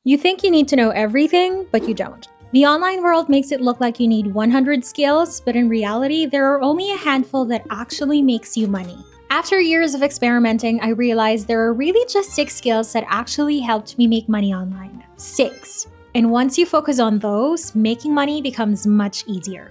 You think you need to know everything, but you don't. The online world makes it look like you need 100 skills, but in reality, there are only a handful that actually makes you money. After years of experimenting, I realized there are really just 6 skills that actually helped me make money online. 6. And once you focus on those, making money becomes much easier.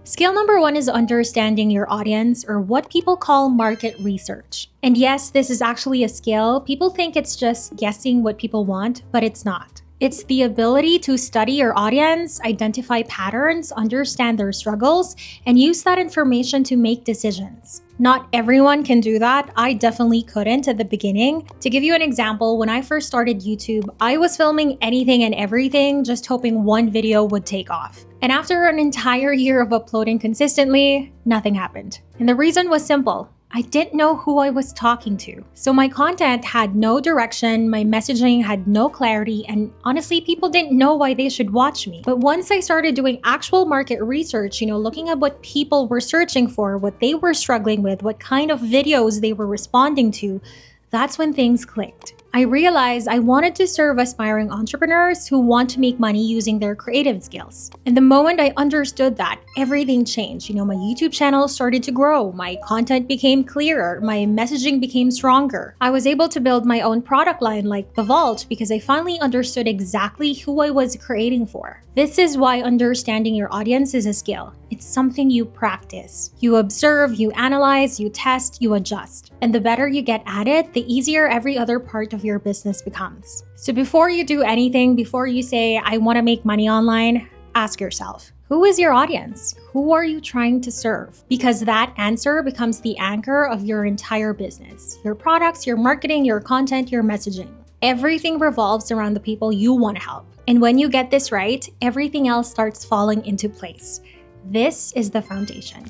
Skill number 1 is understanding your audience, or what people call market research. And yes, this is actually a skill. People think it's just guessing what people want, but it's not. It's the ability to study your audience, identify patterns, understand their struggles, and use that information to make decisions. Not everyone can do that. I definitely couldn't at the beginning. To give you an example, when I first started YouTube, I was filming anything and everything, just hoping one video would take off. And after an entire year of uploading consistently, nothing happened. And the reason was simple. I didn't know who I was talking to. So my content had no direction, my messaging had no clarity, and honestly, people didn't know why they should watch me. But once I started doing actual market research, looking at what people were searching for, what they were struggling with, what kind of videos they were responding to, that's when things clicked. I realized I wanted to serve aspiring entrepreneurs who want to make money using their creative skills. And the moment I understood that, everything changed. My YouTube channel started to grow, my content became clearer, my messaging became stronger. I was able to build my own product line like The Vault because I finally understood exactly who I was creating for. This is why understanding your audience is a skill. It's something you practice. You observe, you analyze, you test, you adjust. And the better you get at it, the easier every other part of your business becomes. So before you do anything, before you say, I want to make money online, ask yourself, who is your audience? Who are you trying to serve? Because that answer becomes the anchor of your entire business. Your products, your marketing, your content, your messaging. Everything revolves around the people you want to help. And when you get this right, everything else starts falling into place. This is the foundation.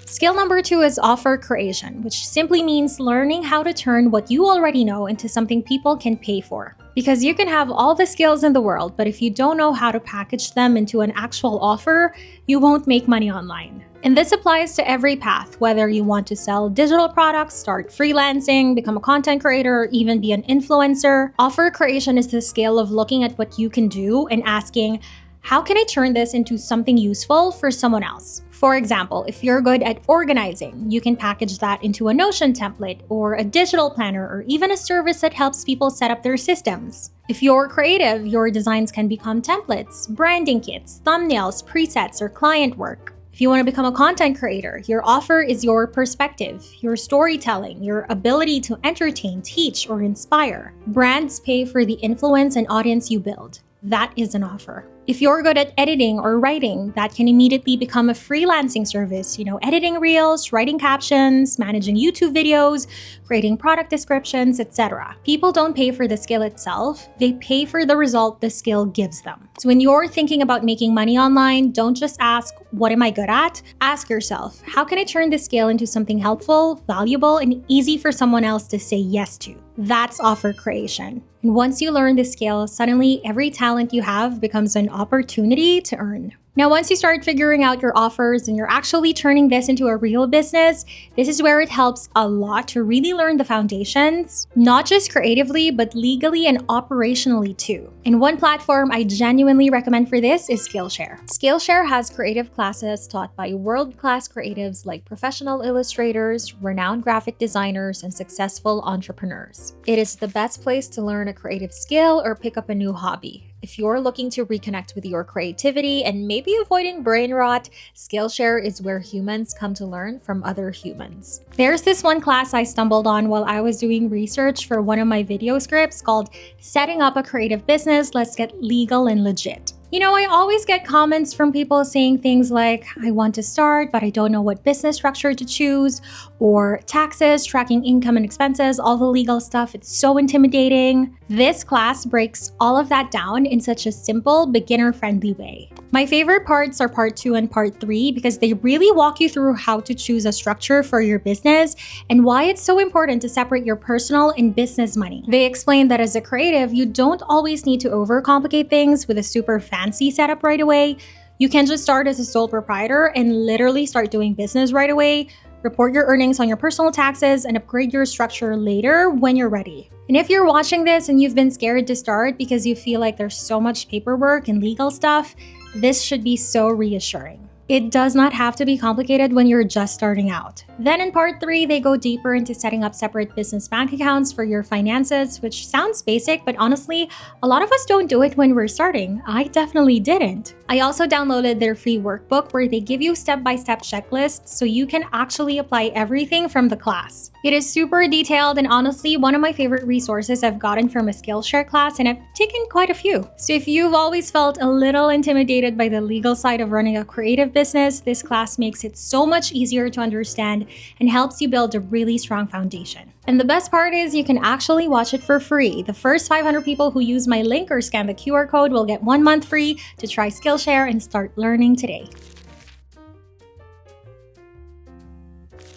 Skill number 2 is offer creation, which simply means learning how to turn what you already know into something people can pay for. Because you can have all the skills in the world, but if you don't know how to package them into an actual offer, you won't make money online. And this applies to every path, whether you want to sell digital products, start freelancing, become a content creator, or even be an influencer. Offer creation is the skill of looking at what you can do and asking, how can I turn this into something useful for someone else? For example, if you're good at organizing, you can package that into a Notion template or a digital planner or even a service that helps people set up their systems. If you're creative, your designs can become templates, branding kits, thumbnails, presets, or client work. If you want to become a content creator, your offer is your perspective, your storytelling, your ability to entertain, teach, or inspire. Brands pay for the influence and audience you build. That is an offer. If you're good at editing or writing, that can immediately become a freelancing service, editing reels, writing captions, managing YouTube videos, creating product descriptions, etc. People don't pay for the skill itself, they pay for the result the skill gives them. So when you're thinking about making money online, don't just ask, what am I good at? Ask yourself, how can I turn this skill into something helpful, valuable, and easy for someone else to say yes to? That's offer creation. And once you learn this skill, suddenly every talent you have becomes an opportunity to earn. Now, once you start figuring out your offers and you're actually turning this into a real business, this is where it helps a lot to really learn the foundations, not just creatively, but legally and operationally too. And one platform I genuinely recommend for this is Skillshare. Skillshare has creative classes taught by world-class creatives like professional illustrators, renowned graphic designers, and successful entrepreneurs. It is the best place to learn a creative skill or pick up a new hobby. If you're looking to reconnect with your creativity and maybe avoiding brain rot, Skillshare is where humans come to learn from other humans. There's this one class I stumbled on while I was doing research for one of my video scripts called Setting Up a Creative Business, Let's Get Legal and Legit. I always get comments from people saying things like, I want to start, but I don't know what business structure to choose, or taxes, tracking income and expenses, all the legal stuff, it's so intimidating. This class breaks all of that down in such a simple, beginner-friendly way. My favorite parts are part 2 and part 3 because they really walk you through how to choose a structure for your business and why it's so important to separate your personal and business money. They explain that as a creative, you don't always need to overcomplicate things with a super fancy setup right away. You can just start as a sole proprietor and literally start doing business right away, report your earnings on your personal taxes, and upgrade your structure later when you're ready. And if you're watching this and you've been scared to start because you feel like there's so much paperwork and legal stuff, this should be so reassuring. It does not have to be complicated when you're just starting out. Then in part 3, they go deeper into setting up separate business bank accounts for your finances, which sounds basic, but honestly, a lot of us don't do it when we're starting. I definitely didn't. I also downloaded their free workbook where they give you step-by-step checklists so you can actually apply everything from the class. It is super detailed and honestly one of my favorite resources I've gotten from a Skillshare class, and I've taken quite a few. So if you've always felt a little intimidated by the legal side of running a creative business, this class makes it so much easier to understand and helps you build a really strong foundation. And the best part is you can actually watch it for free. The first 500 people who use my link or scan the QR code will get 1 month free to try Skillshare and start learning today.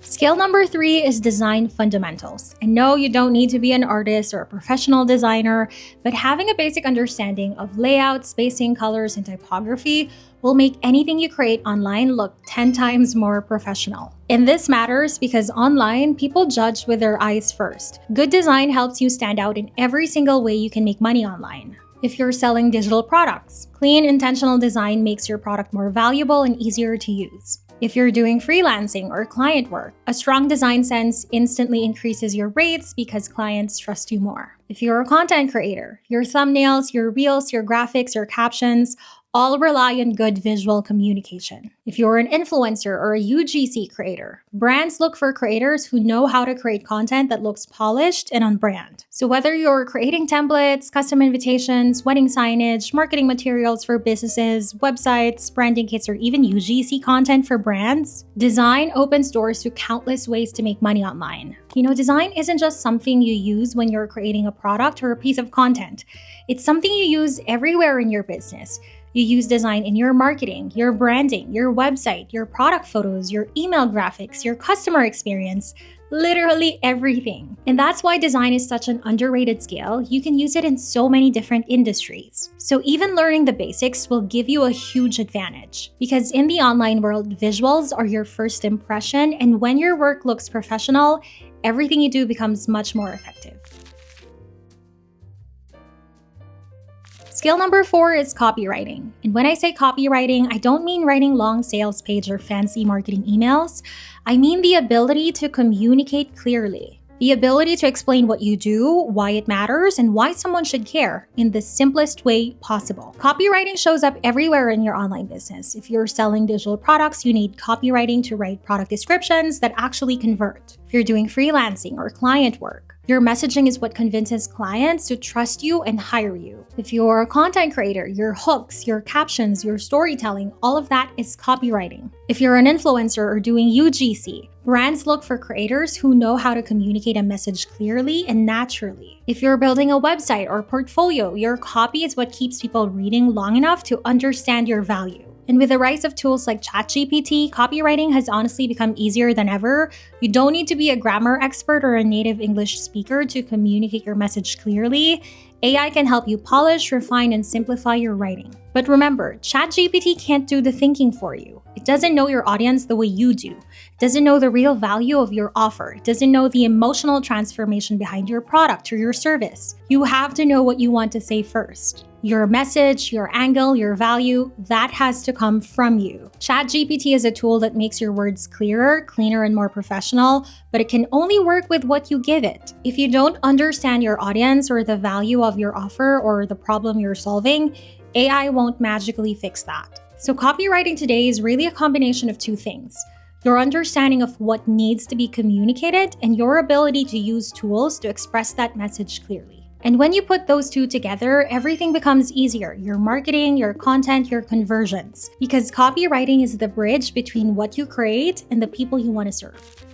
Skill number 3 is design fundamentals. And no, you don't need to be an artist or a professional designer, but having a basic understanding of layout, spacing, colors, and typography will make anything you create online look 10 times more professional. And this matters because online, people judge with their eyes first. Good design helps you stand out in every single way you can make money online. If you're selling digital products, clean, intentional design makes your product more valuable and easier to use. If you're doing freelancing or client work, a strong design sense instantly increases your rates because clients trust you more. If you're a content creator, your thumbnails, your reels, your graphics, your captions all rely on good visual communication. If you're an influencer or a UGC creator, brands look for creators who know how to create content that looks polished and on brand. So whether you're creating templates, custom invitations, wedding signage, marketing materials for businesses, websites, branding kits, or even UGC content for brands, design opens doors to countless ways to make money online. You know, design isn't just something you use when you're creating a product or a piece of content. It's something you use everywhere in your business. You use design in your marketing, your branding, your website, your product photos, your email graphics, your customer experience, literally everything. And that's why design is such an underrated skill. You can use it in so many different industries. So even learning the basics will give you a huge advantage. Because in the online world, visuals are your first impression, and when your work looks professional, everything you do becomes much more effective. Skill number 4 is copywriting. And when I say copywriting, I don't mean writing long sales page or fancy marketing emails. I mean the ability to communicate clearly. The ability to explain what you do, why it matters, and why someone should care in the simplest way possible. Copywriting shows up everywhere in your online business. If you're selling digital products, you need copywriting to write product descriptions that actually convert. If you're doing freelancing or client work, your messaging is what convinces clients to trust you and hire you. If you're a content creator, your hooks, your captions, your storytelling, all of that is copywriting. If you're an influencer or doing UGC, brands look for creators who know how to communicate a message clearly and naturally. If you're building a website or portfolio, your copy is what keeps people reading long enough to understand your value. And with the rise of tools like ChatGPT, copywriting has honestly become easier than ever. You don't need to be a grammar expert or a native English speaker to communicate your message clearly. AI can help you polish, refine, and simplify your writing. But remember, ChatGPT can't do the thinking for you. It doesn't know your audience the way you do. It doesn't know the real value of your offer. It doesn't know the emotional transformation behind your product or your service. You have to know what you want to say first. Your message, your angle, your value, that has to come from you. ChatGPT is a tool that makes your words clearer, cleaner, and more professional, but it can only work with what you give it. If you don't understand your audience or the value of your offer or the problem you're solving, AI won't magically fix that. So copywriting today is really a combination of two things: your understanding of what needs to be communicated and your ability to use tools to express that message clearly. And when you put those two together, everything becomes easier: your marketing, your content, your conversions. Because copywriting is the bridge between what you create and the people you want to serve.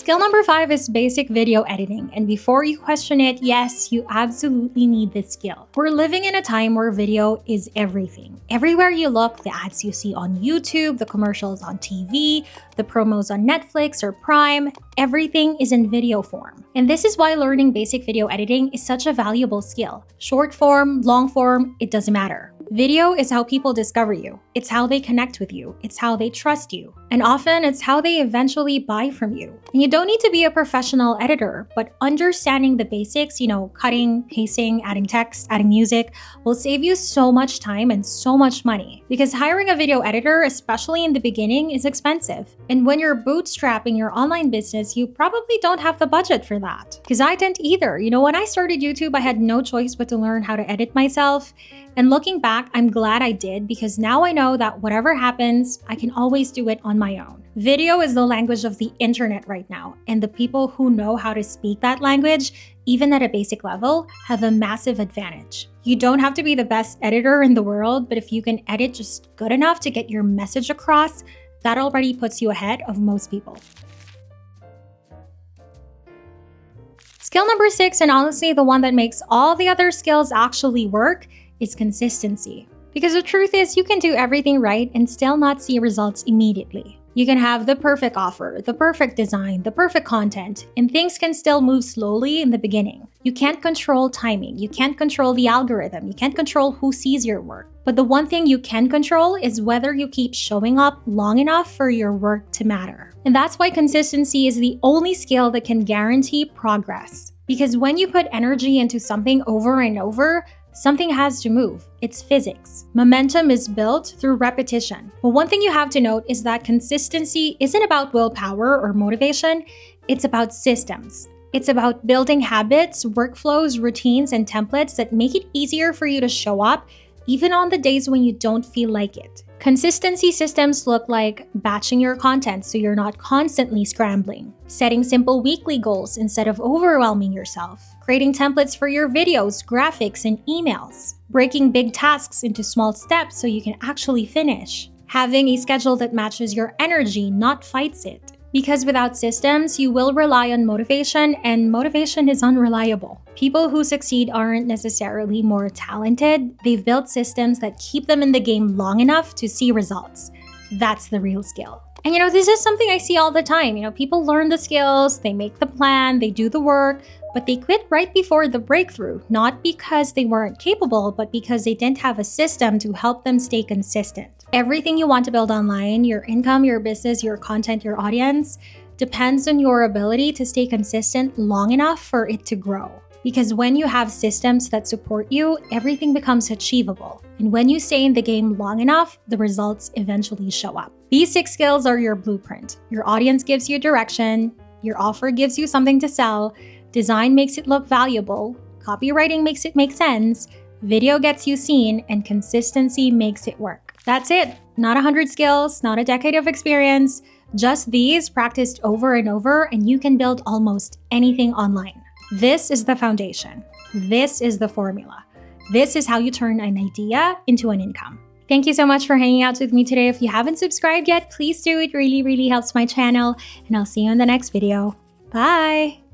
Skill number 5 is basic video editing. And before you question it, yes, you absolutely need this skill. We're living in a time where video is everything. Everywhere you look, the ads you see on YouTube, the commercials on TV, the promos on Netflix or Prime, everything is in video form. And this is why learning basic video editing is such a valuable skill. Short form, long form, it doesn't matter. Video is how people discover you. It's how they connect with you. It's how they trust you. And often, it's how they eventually buy from you. And you don't need to be a professional editor, but understanding the basics, cutting, pasting, adding text, adding music, will save you so much time and so much money. Because hiring a video editor, especially in the beginning, is expensive. And when you're bootstrapping your online business, you probably don't have the budget for that. Because I didn't either. When I started YouTube, I had no choice but to learn how to edit myself. And looking back, I'm glad I did because now I know that whatever happens, I can always do it on my own. Video is the language of the internet right now, and the people who know how to speak that language, even at a basic level, have a massive advantage. You don't have to be the best editor in the world, but if you can edit just good enough to get your message across, that already puts you ahead of most people. Skill number 6, and honestly the one that makes all the other skills actually work, is consistency. Because the truth is, you can do everything right and still not see results immediately. You can have the perfect offer, the perfect design, the perfect content, and things can still move slowly in the beginning. You can't control timing, you can't control the algorithm, you can't control who sees your work. But the one thing you can control is whether you keep showing up long enough for your work to matter. And that's why consistency is the only skill that can guarantee progress. Because when you put energy into something over and over, something has to move. It's physics. Momentum is built through repetition. But one thing you have to note is that consistency isn't about willpower or motivation, it's about systems. It's about building habits, workflows, routines, and templates that make it easier for you to show up even on the days when you don't feel like it. Consistency systems look like batching your content so you're not constantly scrambling, setting simple weekly goals instead of overwhelming yourself, creating templates for your videos, graphics, and emails, breaking big tasks into small steps so you can actually finish, having a schedule that matches your energy, not fights it. Because without systems, you will rely on motivation, and motivation is unreliable. People who succeed aren't necessarily more talented. They've built systems that keep them in the game long enough to see results. That's the real skill. And this is something I see all the time. People learn the skills, they make the plan, they do the work, but they quit right before the breakthrough, not because they weren't capable, but because they didn't have a system to help them stay consistent. Everything you want to build online, your income, your business, your content, your audience, depends on your ability to stay consistent long enough for it to grow. Because when you have systems that support you, everything becomes achievable. And when you stay in the game long enough, the results eventually show up. These 6 skills are your blueprint. Your audience gives you direction, your offer gives you something to sell, design makes it look valuable, copywriting makes it make sense, video gets you seen, and consistency makes it work. That's it. Not 100 skills, not a decade of experience, just these practiced over and over, and you can build almost anything online. This is the foundation. This is the formula. This is how you turn an idea into an income. Thank you so much for hanging out with me today. If you haven't subscribed yet, please do. It really, really helps my channel, and I'll see you in the next video. Bye!